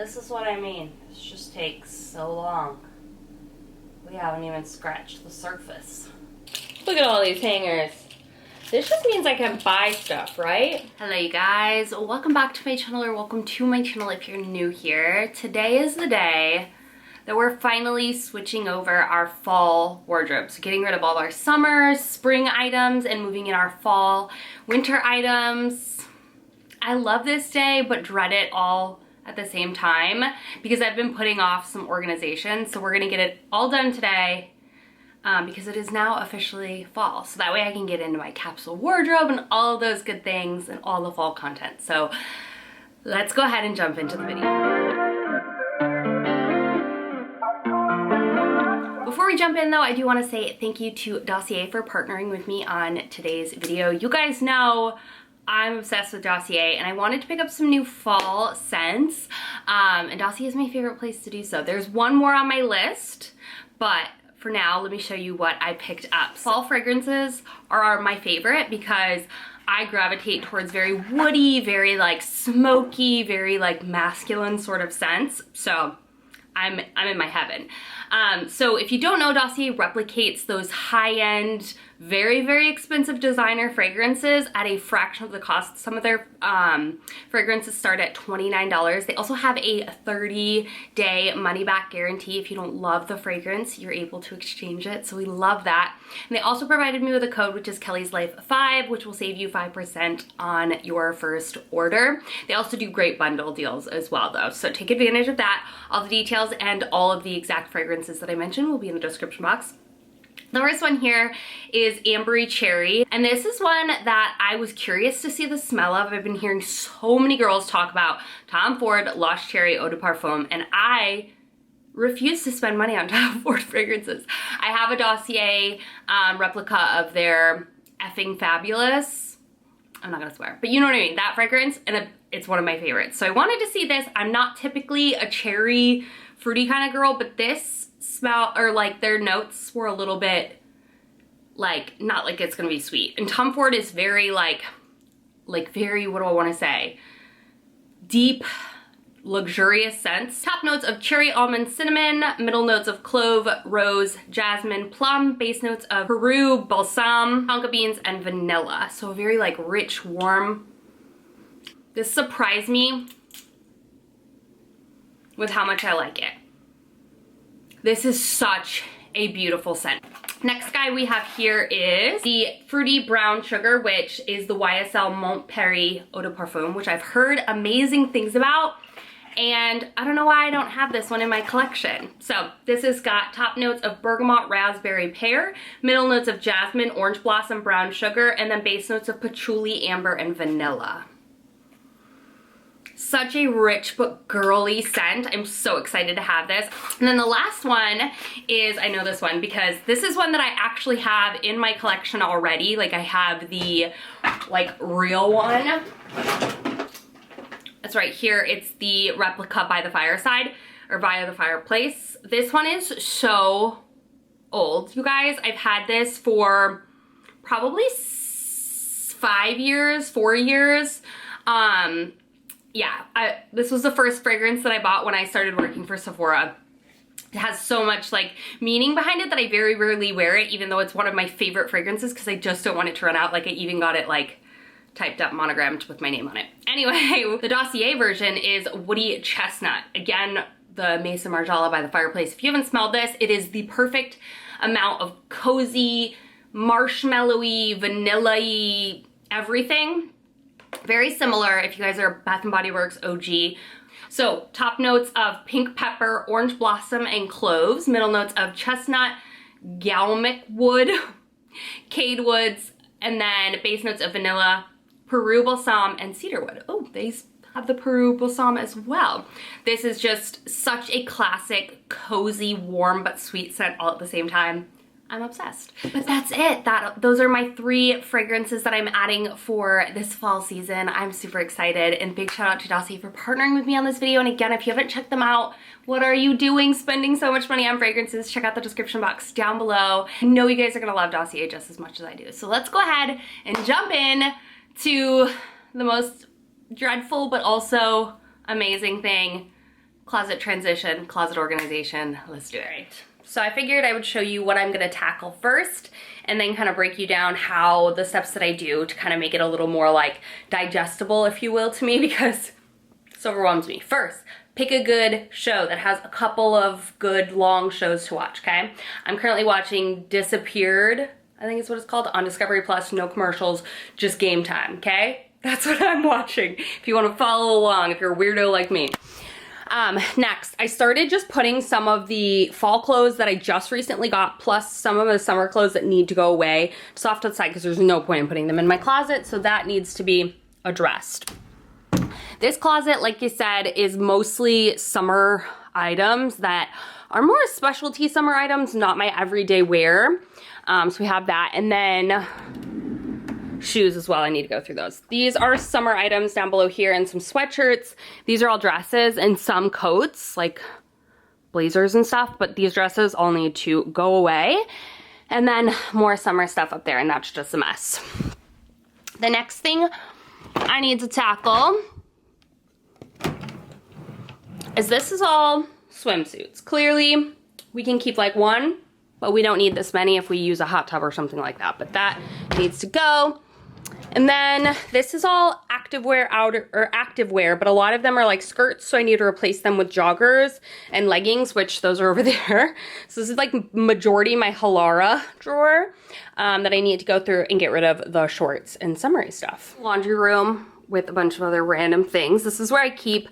This is what I mean. This just takes so long. We haven't even scratched the surface. Look at all these hangers. This just means I can buy stuff, right? Hello you guys, welcome back to my channel, or welcome to my channel if you're new here. Today is the day that we're finally switching over our fall wardrobe. So getting rid of all our summer, spring items and moving in our fall, winter items. I love this day, but dread it all at the same time because I've been putting off some organization. So we're gonna get it all done today because it is now officially fall. So that way I can get into my capsule wardrobe and all of those good things and all the fall content. So let's go ahead and jump into the video. Before we jump in though, I do want to say thank you to Dossier for partnering with me on today's video. You guys know I'm obsessed with Dossier and I wanted to pick up some new fall scents, and Dossier is my favorite place to do so. There's one more on my list, but for now, let me show you what I picked up. Fall fragrances are my favorite because I gravitate towards very woody, very like smoky, very like masculine sort of scents. So I'm in my heaven. So if you don't know, Dossier replicates those high-end, very, very expensive designer fragrances at a fraction of the cost. Some of their fragrances start at $29. They also have a 30-day money-back guarantee. If you don't love the fragrance, you're able to exchange it. So we love that. And they also provided me with a code, which is Kelly's Life 5, which will save you 5% on your first order. They also do great bundle deals as well, though. So take advantage of that. All the details and all of the exact fragrances that I mentioned will be in the description box. The first one here is AMBERY Cherry, and this is one that I was curious to see the smell of. I've been hearing so many girls talk about Tom Ford Lost Cherry Eau de Parfum, and I refuse to spend money on Tom Ford fragrances. I have a Dossier replica of their Effing Fabulous. I'm not gonna swear, but you know what I mean, that fragrance, and it's one of my favorites. So I wanted to see this. I'm not typically a cherry fruity kind of girl, but this smell, or like their notes were a little bit like, not like it's gonna be sweet. And Tom Ford is very like very, what do I wanna say? Deep, luxurious scents. Top notes of cherry, almond, cinnamon, middle notes of clove, rose, jasmine, plum, base notes of Peru, balsam, tonka beans, and vanilla. So very like rich, warm. This surprised me with how much I like it. This is such a beautiful scent. Next guy we have here is the Fruity Brown Sugar, which is the YSL Montpellier Eau de Parfum, which I've heard amazing things about. And I don't know why I don't have this one in my collection. So this has got top notes of bergamot, raspberry, pear, middle notes of jasmine, orange blossom, brown sugar, and then base notes of patchouli, amber, and vanilla. Such a rich but girly scent. I'm so excited to have this. And then the last one is, I know this one because this is one that I actually have in my collection already. Like I have the like real one. It's right here. It's the replica by the fireside, or via the fireplace. This one is so old, you guys. I've had this for probably 5 years, 4 years. Yeah, this was the first fragrance that I bought when I started working for Sephora. It has so much like meaning behind it that I very rarely wear it, even though it's one of my favorite fragrances because I just don't want it to run out. Like I even got it like typed up, monogrammed with my name on it. Anyway, the Dossier version is Woody Chestnut. Again, the Maison Margiela by the fireplace. If you haven't smelled this, it is the perfect amount of cozy, marshmallowy, vanilla-y, everything. Very similar if you guys are Bath & Body Works OG. So top notes of pink pepper, orange blossom, and cloves. Middle notes of chestnut, galmic wood, cade woods, and then base notes of vanilla, Peru balsam, and cedarwood. Oh, they have the Peru balsam as well. This is just such a classic, cozy, warm, but sweet scent all at the same time. I'm obsessed. But that's it. Those are my 3 fragrances that I'm adding for this fall season. I'm super excited, and big shout out to Dossier for partnering with me on this video. And again, if you haven't checked them out, what are you doing spending so much money on fragrances? Check out the description box down below. I know you guys are gonna love Dossier just as much as I do. So let's go ahead and jump in to the most dreadful but also amazing thing, closet transition, closet organization. Let's do it. Right. So I figured I would show you what I'm gonna tackle first and then kind of break you down how the steps that I do to kind of make it a little more like digestible, if you will, to me, because this overwhelms me. First, pick a good show that has a couple of good long shows to watch, okay? I'm currently watching Disappeared, I think is what it's called, on Discovery Plus, no commercials, just game time, okay? That's what I'm watching, if you wanna follow along, if you're a weirdo like me. Next, I started just putting some of the fall clothes that I just recently got, plus some of the summer clothes that need to go away, just off to the side because there's no point in putting them in my closet, so that needs to be addressed. This closet, like you said, is mostly summer items that are more specialty summer items, not my everyday wear. So we have that, and then shoes as well. I need to go through those. These are summer items down below here, and some sweatshirts. These are all dresses and some coats, like blazers and stuff, but these dresses all need to go away. And then more summer stuff up there, and that's just a mess. The next thing I need to tackle is this is all swimsuits. Clearly, we can keep like one, but we don't need this many if we use a hot tub or something like that, but that needs to go. And then this is all activewear activewear, but a lot of them are like skirts, so I need to replace them with joggers and leggings, which those are over there. So this is like majority my Halara drawer that I need to go through and get rid of the shorts and summery stuff. Laundry room with a bunch of other random things. This is where I keep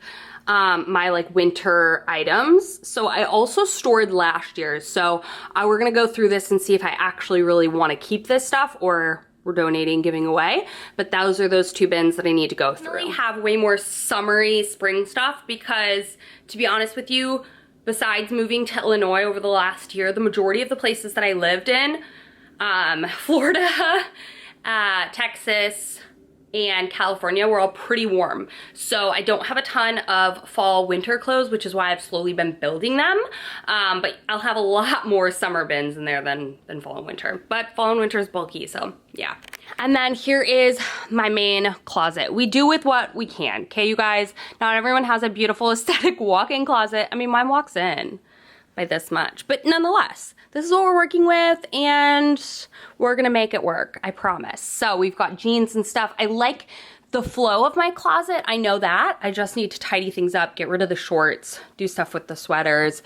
my like winter items. So I also stored last year's. So we're gonna go through this and see if I actually really wanna keep this stuff or we're donating, giving away. But those are those two bins that I need to go through. I really have way more summery spring stuff because, to be honest with you, besides moving to Illinois over the last year, the majority of the places that I lived in, Florida, Texas, and California were all pretty warm. So I don't have a ton of fall winter clothes, which is why I've slowly been building them. But I'll have a lot more summer bins in there than fall and winter. But fall and winter is bulky, so yeah. And then here is my main closet. We do with what we can, okay, you guys? Not everyone has a beautiful aesthetic walk-in closet. I mean, mine walks in by this much, but nonetheless, this is what we're working with and we're gonna make it work, I promise. So we've got jeans and stuff. I like the flow of my closet, I know that. I just need to tidy things up, get rid of the shorts, do stuff with the sweaters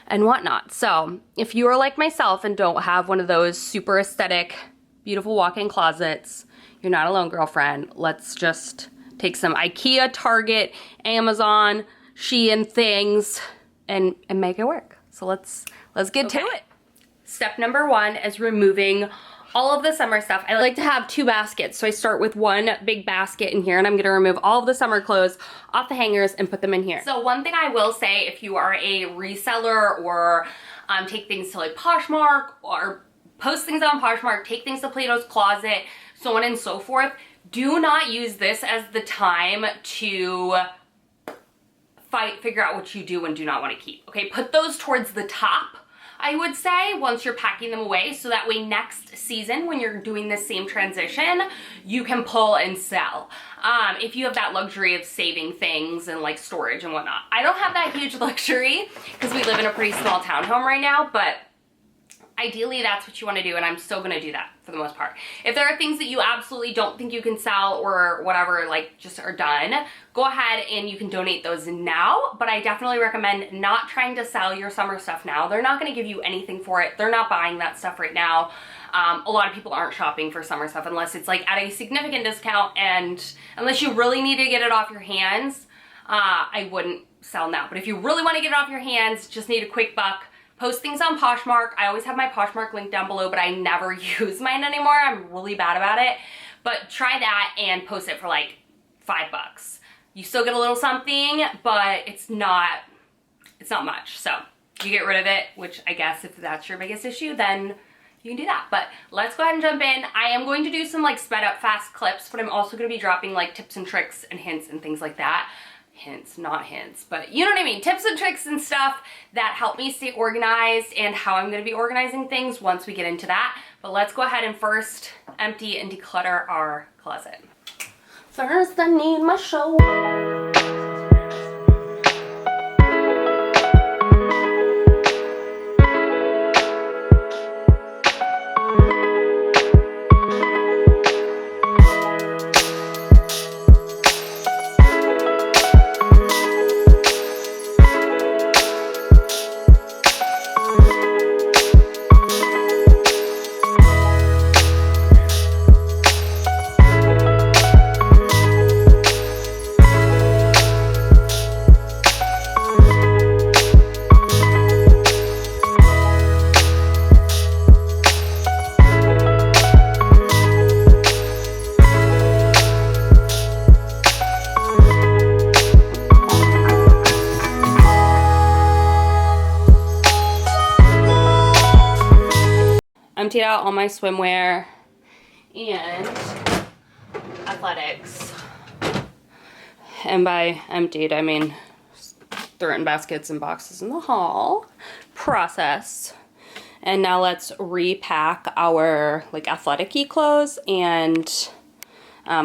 and whatnot. So if you are like myself and don't have one of those super aesthetic, beautiful walk-in closets, you're not alone, girlfriend. Let's just take some IKEA, Target, Amazon, Shein things and make it work. So let's get to it. Step number one is removing all of the summer stuff. I like to have two baskets. So I start with one big basket in here and I'm gonna remove all of the summer clothes off the hangers and put them in here. So one thing I will say, if you are a reseller or take things to like Poshmark or post things on Poshmark, take things to Plato's Closet, so on and so forth, do not use this as the time to figure out what you do and do not want to keep. Okay, put those towards the top, I would say, once you're packing them away, so that way next season when you're doing the same transition, you can pull and sell. If you have that luxury of saving things and like storage and whatnot. I don't have that huge luxury because we live in a pretty small townhome right now, but ideally that's what you want to do, and I'm still going to do that for the most part. If there are things that you absolutely don't think you can sell or whatever, like just are done, go ahead and you can donate those now, but I definitely recommend not trying to sell your summer stuff now. They're not going to give you anything for it. They're not buying that stuff right now. A lot of people aren't shopping for summer stuff unless it's like at a significant discount, and unless you really need to get it off your hands, I wouldn't sell now. But if you really want to get it off your hands, just need a quick buck, post things on Poshmark. I always have my Poshmark link down below, but I never use mine anymore. I'm really bad about it. But try that and post it for like $5. You still get a little something, but it's not much. So you get rid of it, which I guess if that's your biggest issue, then you can do that. But let's go ahead and jump in. I am going to do some like sped up fast clips, but I'm also going to be dropping like tips and tricks and hints and things like that. Hints, not hints, but you know what I mean. Tips and tricks and stuff that help me stay organized and how I'm going to be organizing things once we get into that. But let's go ahead and first empty and declutter our closet. First, I need my shoulder. emptied out all my swimwear and athletics. And by emptied, I mean threw it in baskets and boxes in the hall. Process. And now let's repack our like athletic-y clothes and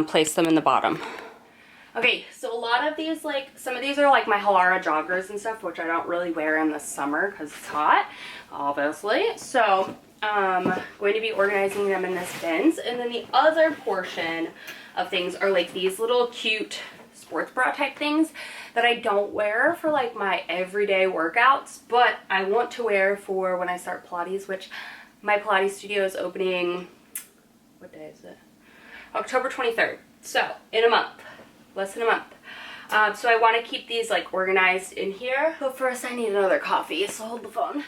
place them in the bottom. Okay, so a lot of these, like, some of these are like my Halara joggers and stuff, which I don't really wear in the summer because it's hot, obviously. So going to be organizing them in this bins. And then the other portion of things are like these little cute sports bra type things that I don't wear for like my everyday workouts, but I want to wear for when I start Pilates, which my Pilates studio is opening, what day is it? October 23rd. So in a month, less than a month. So I want to keep these like organized in here. But first I need another coffee, so hold the phone.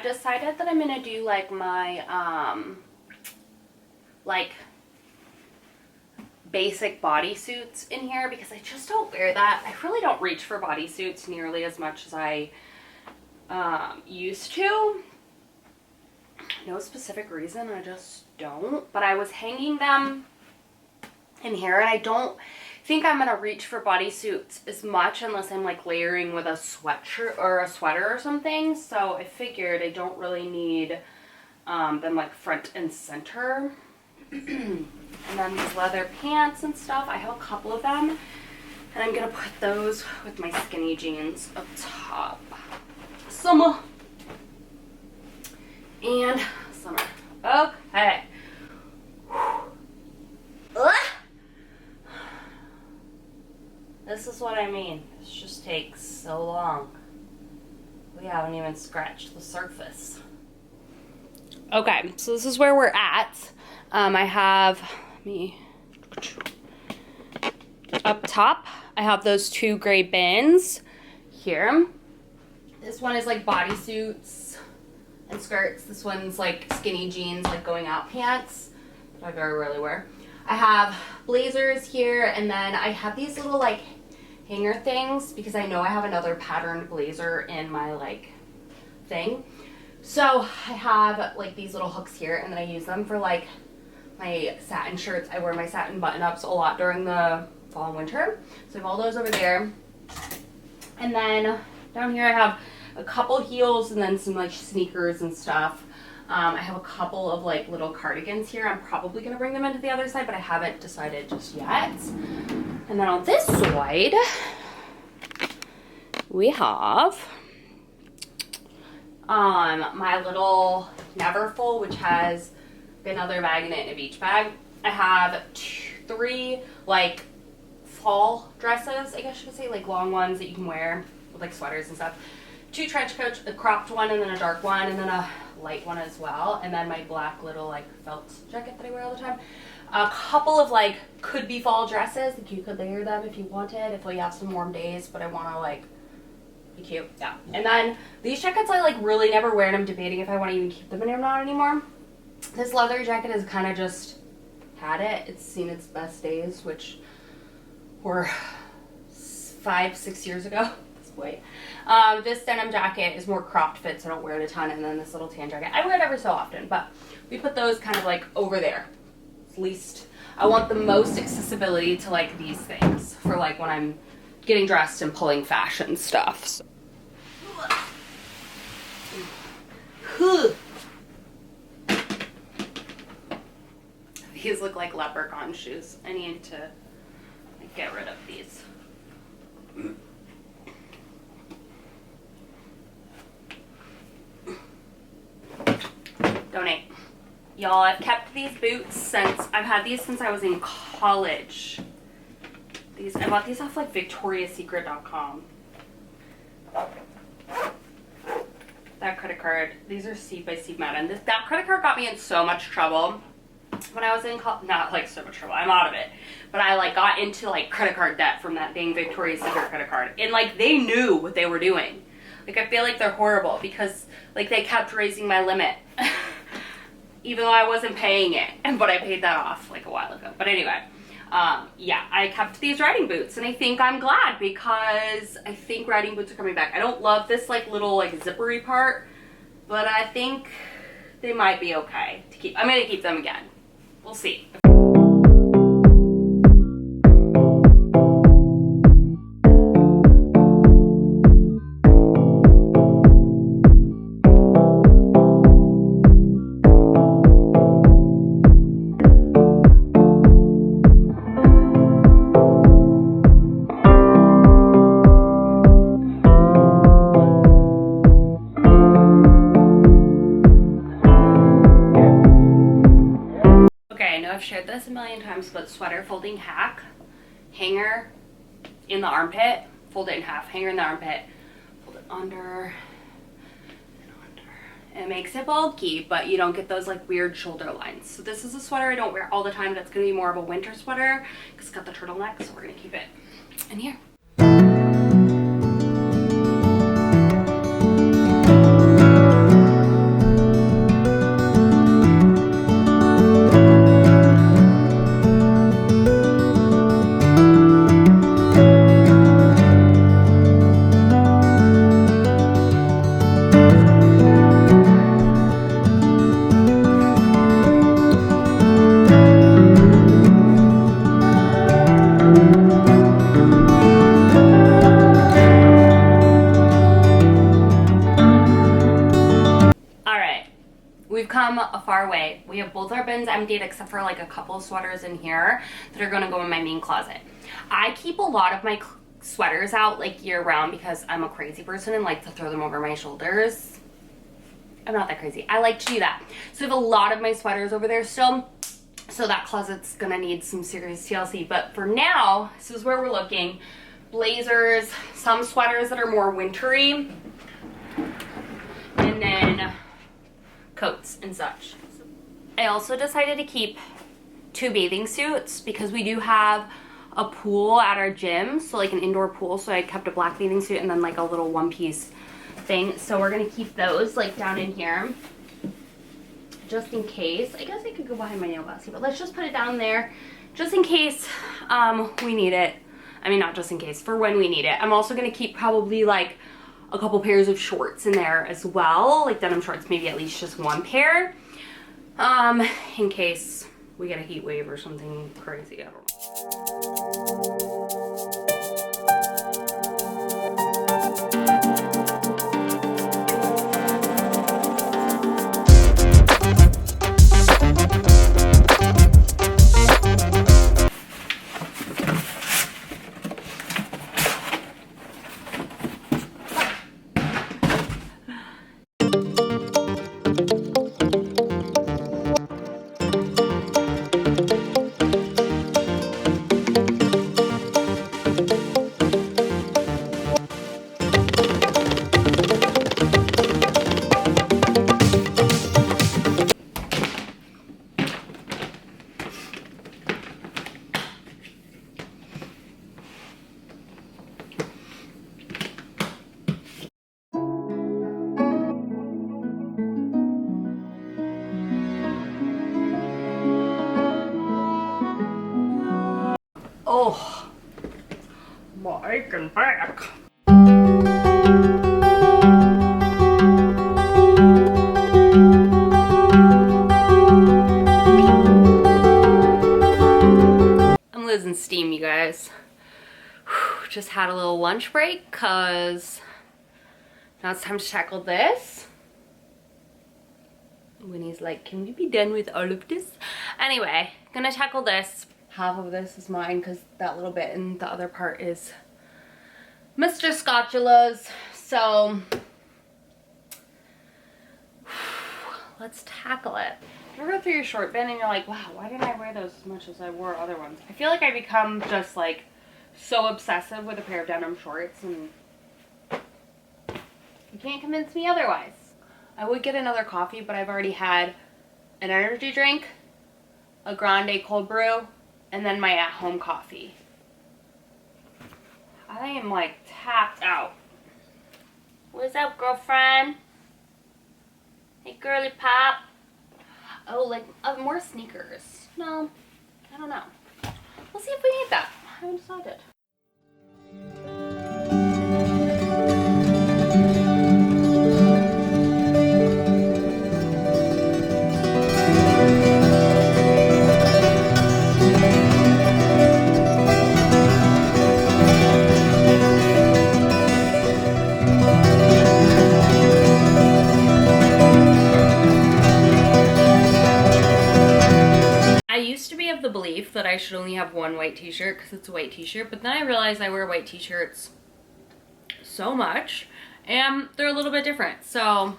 Decided that I'm gonna do like my like basic bodysuits in here because I just don't wear that. I really don't reach for bodysuits nearly as much as I used to. No specific reason, I just don't. But I was hanging them in here and I don't think I'm gonna reach for bodysuits as much unless I'm like layering with a sweatshirt or a sweater or something. So I figured I don't really need them like front and center. And then these leather pants and stuff, I have a couple of them and I'm gonna put those with my skinny jeans up top. Summer and summer. Okay. This is what I mean. This just takes so long. We haven't even scratched the surface. Okay, so this is where we're at. I have me up top. I have those two gray bins here. This one is like bodysuits and skirts. This one's like skinny jeans, like going out pants that I very rarely wear. I have blazers here, and then I have these little like hanger things because I know I have another patterned blazer in my like thing. So I have like these little hooks here, and then I use them for like my satin shirts. I wear my satin button-ups a lot during the fall and winter. So I have all those over there. And then down here I have a couple heels and then some like sneakers and stuff. I have a couple of like little cardigans here. I'm probably gonna bring them into the other side, but I haven't decided just yet. And then on this side, we have my little Neverfull, which has another bag in it and a beach bag. I have three like fall dresses, I guess you could say, like long ones that you can wear with like sweaters and stuff. Two trench coats, a cropped one and then a dark one, and then a light one as well. And then my black little like felt jacket that I wear all the time. A couple of like could be fall dresses, like you could layer them if you wanted, if we have some warm days, but I want to like be cute. Yeah. And then these jackets I like really never wear, and I'm debating if I want to even keep them in or not anymore. This leather jacket has kind of just had it. It's seen its best days, which were 5-6 years ago at this point. This denim jacket is more cropped fit, so I don't wear it a ton. And then this little tan jacket, I wear it every so often, but we put those kind of like over there. At least I want the most accessibility to like these things for like when I'm getting dressed and pulling fashion stuff. So. These look like leprechaun shoes. I need to like, get rid of these. Donate. Y'all, I've kept these boots since, I've had these since I was in college. I bought these off like VictoriaSecret.com. that credit card. These are Seed by Seed Matte, and that credit card got me in so much trouble when I was in college. Not like so much trouble, I'm out of it, but I like got into like credit card debt from that dang Victoria's Secret credit card, and like they knew what they were doing. Like I feel like they're horrible because like they kept raising my limit even though I wasn't paying it, but I paid that off like a while ago. But anyway, yeah, I kept these riding boots, and I think I'm glad because I think riding boots are coming back. I don't love this like little like zippery part, but I think they might be okay to keep. I'm gonna keep them again. We'll see. I've shared this a million times, but sweater folding hack: hanger in the armpit, fold it in half, hanger in the armpit, fold it under and under. And it makes it bulky, but you don't get those like weird shoulder lines. So this is a sweater I don't wear all the time. That's gonna be more of a winter sweater because it's got the turtleneck, so we're gonna keep it in here. We've come a far way. We have both our bins emptied except for like a couple of sweaters in here that are gonna go in my main closet. I keep a lot of my sweaters out like year round because I'm a crazy person and like to throw them over my shoulders. I'm not that crazy. I like to do that. So I have a lot of my sweaters over there still. So that closet's gonna need some serious TLC. But for now, this is where we're looking. Blazers, some sweaters that are more wintry, and then coats and such. I also decided to keep 2 bathing suits because we do have a pool at our gym, so like an indoor pool, so I kept a black bathing suit and then like a little one-piece thing. So we're gonna keep those like down in here just in case. I guess I could go behind my nail basket, but let's just put it down there just in case we need it. I mean, not just in case, for when we need it. I'm also gonna keep probably like a couple pairs of shorts in there as well, like denim shorts, maybe at least just 1 pair, in case we get a heat wave or something crazy. I don't know. Oh, my aching back. I'm losing steam, you guys. Just had a little lunch break because now it's time to tackle this. Winnie's like, can we be done with all of this? Anyway, gonna tackle this. Half of this is mine because that little bit and the other part is Mr. Scotchula's. So let's tackle it. You ever go through your short bin and you're like, wow, why didn't I wear those as much as I wore other ones? I feel like I become just like so obsessive with a pair of denim shorts, and you can't convince me otherwise. I would get another coffee, but I've already had an energy drink, a grande cold brew, and then my at-home coffee. I am like tapped out. What's up, girlfriend? Hey, girly pop. Oh, like more sneakers. No, I don't know. We'll see if we need that. I haven't decided. I used to be of the belief that I should only have one white t-shirt because it's a white t-shirt, but then I realized I wear white t-shirts so much and they're a little bit different. So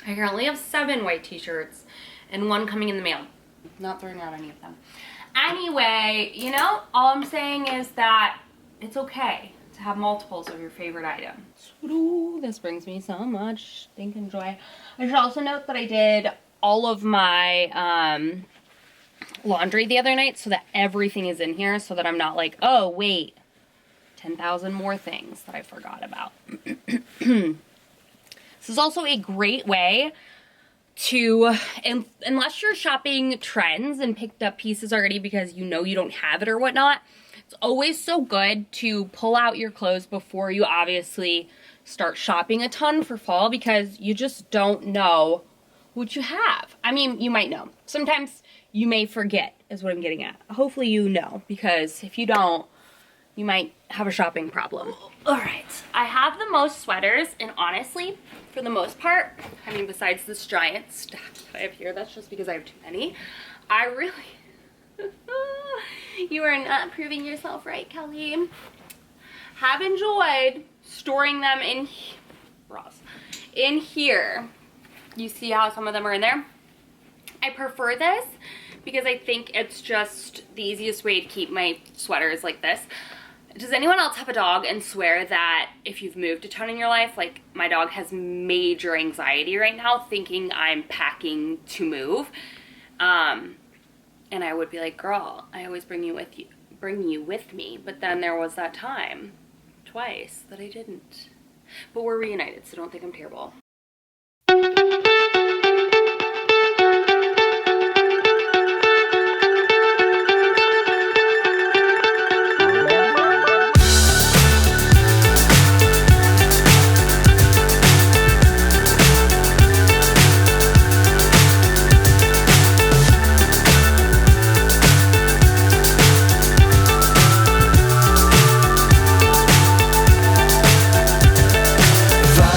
I currently have 7 white t-shirts and 1 coming in the mail. Not throwing out any of them. Anyway, you know, all I'm saying is that it's okay to have multiples of your favorite item. Ooh, this brings me so much stinking joy. I should also note that I did all of my laundry the other night so that everything is in here so that I'm not like, oh wait, 10,000 more things that I forgot about. This is also a great way to, unless you're shopping trends and picked up pieces already because you know you don't have it or whatnot, it's always so good to pull out your clothes before you obviously start shopping a ton for fall because you just don't know what you have. I mean, you might know. Sometimes you may forget is what I'm getting at. Hopefully you know, because if you don't, you might have a shopping problem. All right, I have the most sweaters, and honestly, for the most part, I mean, besides this giant stack that I have here, that's just because I have too many. I really, you are not proving yourself right, Kelly. Have enjoyed storing them in here. You see how some of them are in there? I prefer this because I think it's just the easiest way to keep my sweaters like this. Does anyone else have a dog and swear that if you've moved a ton in your life, like my dog has major anxiety right now thinking I'm packing to move? And I would be like, girl, I always bring you with me. But then there was that time, twice, that I didn't. But we're reunited, so don't think I'm terrible.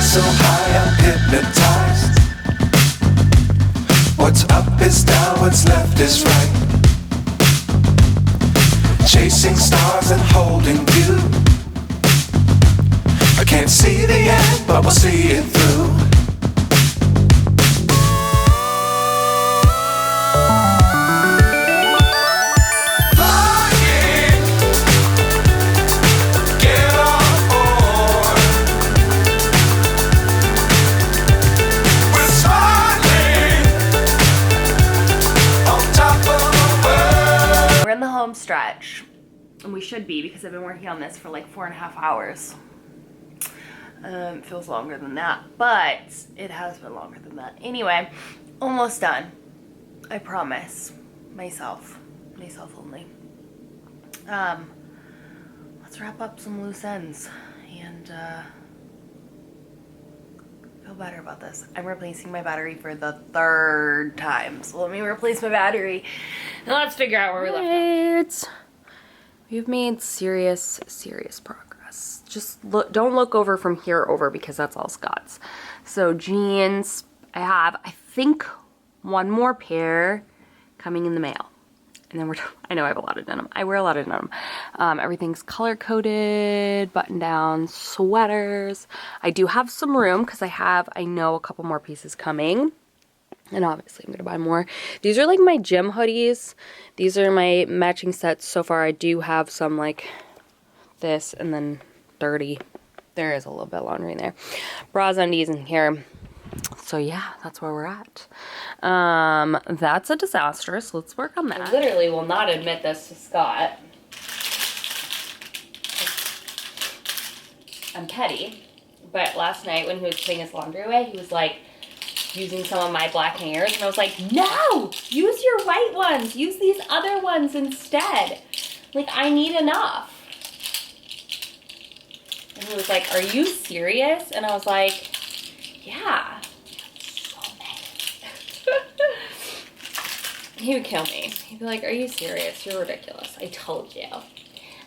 So high I'm hypnotized. What's up is down, what's left is right. Chasing stars and holding you. I can't see the end, but we'll see it through. Stretch, and we should be because I've been working on this for like 4.5 hours. It feels longer than that, but it has been longer than that. Anyway, almost done. I promise. Myself only. Let's wrap up some loose ends and feel better about this. I'm replacing my battery for the 3rd time. So let me replace my battery and let's figure out where we left off. We've made serious progress. Just don't look over from here over because that's all Scott's. So jeans, I have, I think, 1 more pair coming in the mail. And then I know I have a lot of denim. I wear a lot of denim. Everything's color-coded, button-down, sweaters. I do have some room because I know a couple more pieces coming. And obviously I'm gonna buy more. These are like my gym hoodies. These are my matching sets so far. I do have some like this and then dirty. There is a little bit of laundry in there. Bras, undies in here. So yeah, that's where we're at. That's a disaster, so let's work on that. I literally will not admit this to Scott. I'm petty, but last night when he was putting his laundry away, he was like using some of my black hangers, and I was like, no, use your white ones, use these other ones instead. Like, I need enough. And he was like, are you serious? And I was like, yeah. So mad. He would kill me. He'd be like, are you serious? You're ridiculous. I told you.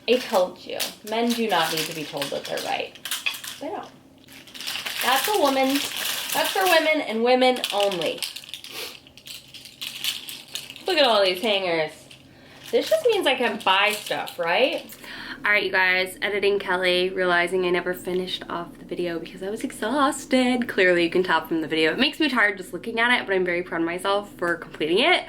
I told you. Men do not need to be told that they're right. They don't. That's a woman. That's for women and women only. Look at all these hangers. This just means I can buy stuff, right? All right, you guys, editing Kelly, realizing I never finished off the video because I was exhausted. Clearly you can tell from the video. It makes me tired just looking at it, but I'm very proud of myself for completing it.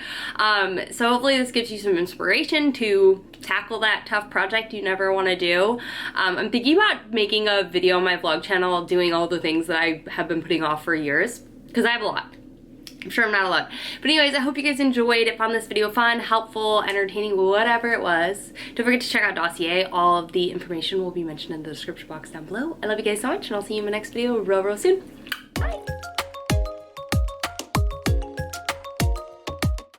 So hopefully this gives you some inspiration to tackle that tough project you never want to do. I'm thinking about making a video on my vlog channel doing all the things that I have been putting off for years, because I have a lot. I'm sure I'm not alone. But anyways, I hope you guys enjoyed it, found this video fun, helpful, entertaining, whatever it was. Don't forget to check out Dossier. All of the information will be mentioned in the description box down below. I love you guys so much, and I'll see you in my next video real soon.